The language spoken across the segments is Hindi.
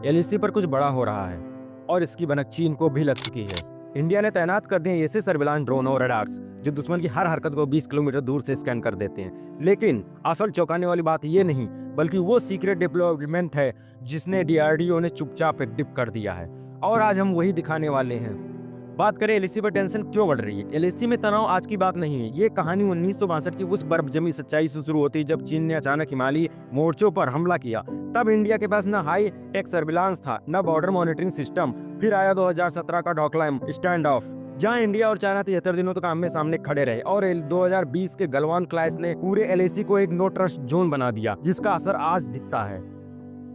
एलएसी पर कुछ बड़ा हो रहा है और इसकी भनक चीन को भी लग चुकी है। इंडिया ने तैनात कर दिए ऐसे सर्विलांस ड्रोन और रडार्स जो दुश्मन की हर हरकत को 20 किलोमीटर दूर से स्कैन कर देते हैं। लेकिन असल चौंकाने वाली बात ये नहीं बल्कि वो सीक्रेट डेवलपमेंट है जिसने डीआरडीओ ने चुपचाप एक्टिव कर दिया है और आज हम वही दिखाने वाले हैं। बात करें एलएसी पर टेंशन क्यों बढ़ रही है। एलएसी में तनाव आज की बात नहीं है, ये कहानी 1962 की उस बर्फ जमी सच्चाई से शुरू होती जब चीन ने अचानक हिमालयी मोर्चों पर हमला किया। तब इंडिया के पास न हाई टेक सर्विलांस था न बॉर्डर मॉनिटरिंग सिस्टम। फिर आया 2017 का डोकलाम स्टैंड ऑफ, जहां इंडिया और चाइना 73 दिनों तक आमने सामने खड़े रहे और 2020 के गलवान क्लैश ने पूरे एलएसी को एक नो ट्रस्ट जोन बना दिया जिसका असर आज दिखता है।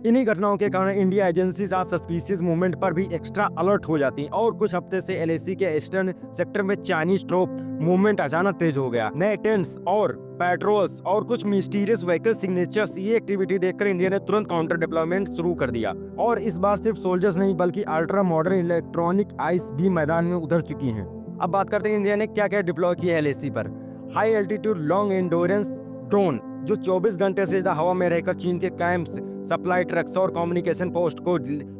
इन्हीं घटनाओं के कारण इंडिया एजेंसी आज सस्पिशियस मूवमेंट पर भी एक्स्ट्रा अलर्ट हो जाती और कुछ हफ्ते से एलएसी के ईस्टर्न सेक्टर में चाइनीज ट्रोप मूवमेंट अचानक तेज हो गया। नए टेंट्स और पेट्रोल्स और कुछ मिस्टीरियस व्हीकल सिग्नेचर्स, ये एक्टिविटी देखकर इंडिया ने तुरंत काउंटर डिप्लॉयमेंट शुरू कर दिया और इस बार सिर्फ सोल्जर्स नहीं बल्कि अल्ट्रा मॉडर्न इलेक्ट्रॉनिक आइस भी मैदान में उतर चुकी हैं। अब बात करते हैं इंडिया ने क्या क्या डिप्लॉय किया है एलएसी पर। High altitude long endurance drone जो 24 घंटे से ज्यादा हवा में रहकर चीन के कैंप्स, सप्लाई ट्रक्स और कम्युनिकेशन पोस्ट को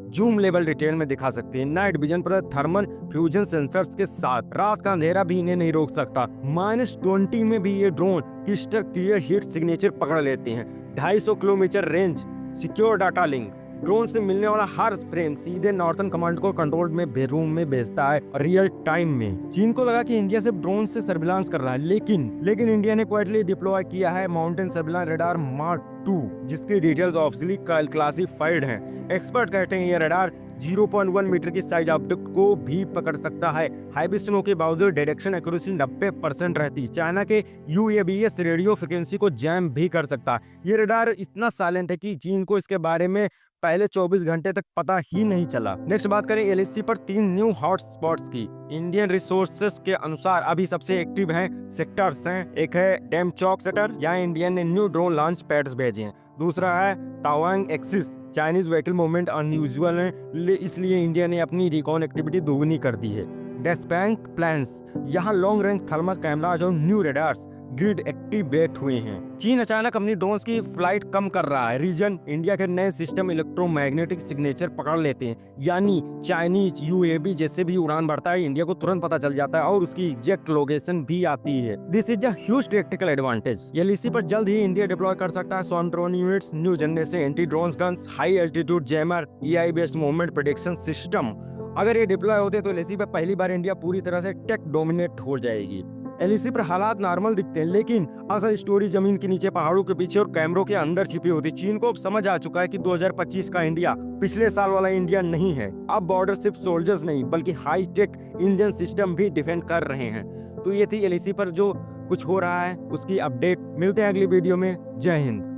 जूम लेवल डिटेल में दिखा सकते हैं। नाइट विजन पर थर्मल फ्यूजन सेंसर्स के साथ रात का अंधेरा भी इन्हें नहीं रोक सकता। -20 में भी ये drone crystal clear heat signature पकड़ लेते हैं। 250 kilometre range, secure data link, drone से मिलने वाला हर फ्रेम सीधे नॉर्थन कमांड को कंट्रोल में रूम में भेजता है रियल टाइम में। चीन को लगा कि इंडिया सिर्फ ड्रोन से सर्विलांस कर रहा है, लेकिन इंडिया ने क्वाइटली डिप्लॉय किया है माउंटेन सर्विलांस रडार मार्क 2 जिसकी डिटेल्स ऑफिशियली क्लासिफाइड हैं। एक्सपर्ट कहते हैं ये रडार 0.1 मीटर की साइज ऑब्जेक्ट को भी पकड़ सकता है। हाई स्नो के बावजूद डिटेक्शन एक्यूरेसी 90% रहती। चाइना के यूएवीएस रेडियो फ्रिक्वेंसी को जैम भी कर सकता है। ये रडार इतना साइलेंट है कि चीन को इसके बारे में पहले 24 घंटे तक पता ही नहीं चला। नेक्स्ट बात करें एलएसी पर 3 न्यू हॉट स्पॉट्स की। इंडियन रिसोर्सेस के अनुसार अभी सबसे एक्टिव हैं सेक्टर्स हैं। एक है डेमचौक सेक्टर, यहाँ इंडिया ने न्यू ड्रोन लॉन्च पैड्स भेजे हैं। दूसरा है Tawang axis, Chinese vehicle movement unusual है इसलिए इंडिया ने अपनी रिकॉन एक्टिविटी दोगुनी कर दी है। डेस्पैंक प्लान्स, यहाँ लॉन्ग रेंज थर्मल कैमराज और न्यू रडार्स ग्रिड एक्टिवेट हुए हैं। चीन अचानक अपनी ड्रोन्स की फ्लाइट कम कर रहा है। रीजन इंडिया के नए सिस्टम इलेक्ट्रोमैग्नेटिक सिग्नेचर पकड़ लेते हैं, यानी चाइनीज यूएवी जैसे भी उड़ान बढ़ता है इंडिया को तुरंत पता चल जाता है और उसकी एग्जैक्ट लोकेशन भी आती है। This is a huge technical advantage. LAC पर जल्द ही इंडिया डिप्लॉय कर सकता है swarm drone units, new generation anti drone guns, high altitude jammer, AI based movement prediction system. अगर ये डिप्लॉय होते तो एलएसी पर पहली बार इंडिया पूरी तरह से टेक डोमिनेट हो जाएगी। एलएसी पर हालात नॉर्मल दिखते हैं लेकिन असल स्टोरी जमीन के नीचे, पहाड़ों के पीछे और कैमरों के अंदर छिपी होती। चीन को अब समझ आ चुका है कि 2025 का इंडिया पिछले साल वाला इंडिया नहीं है। अब बॉर्डर सिर्फ सोल्जर्स नहीं बल्कि हाई टेक इंडियन सिस्टम भी डिफेंड कर रहे हैं। तो ये थी एलएसी पर जो कुछ हो रहा है उसकी अपडेट। मिलते हैं अगली वीडियो में। जय हिंद।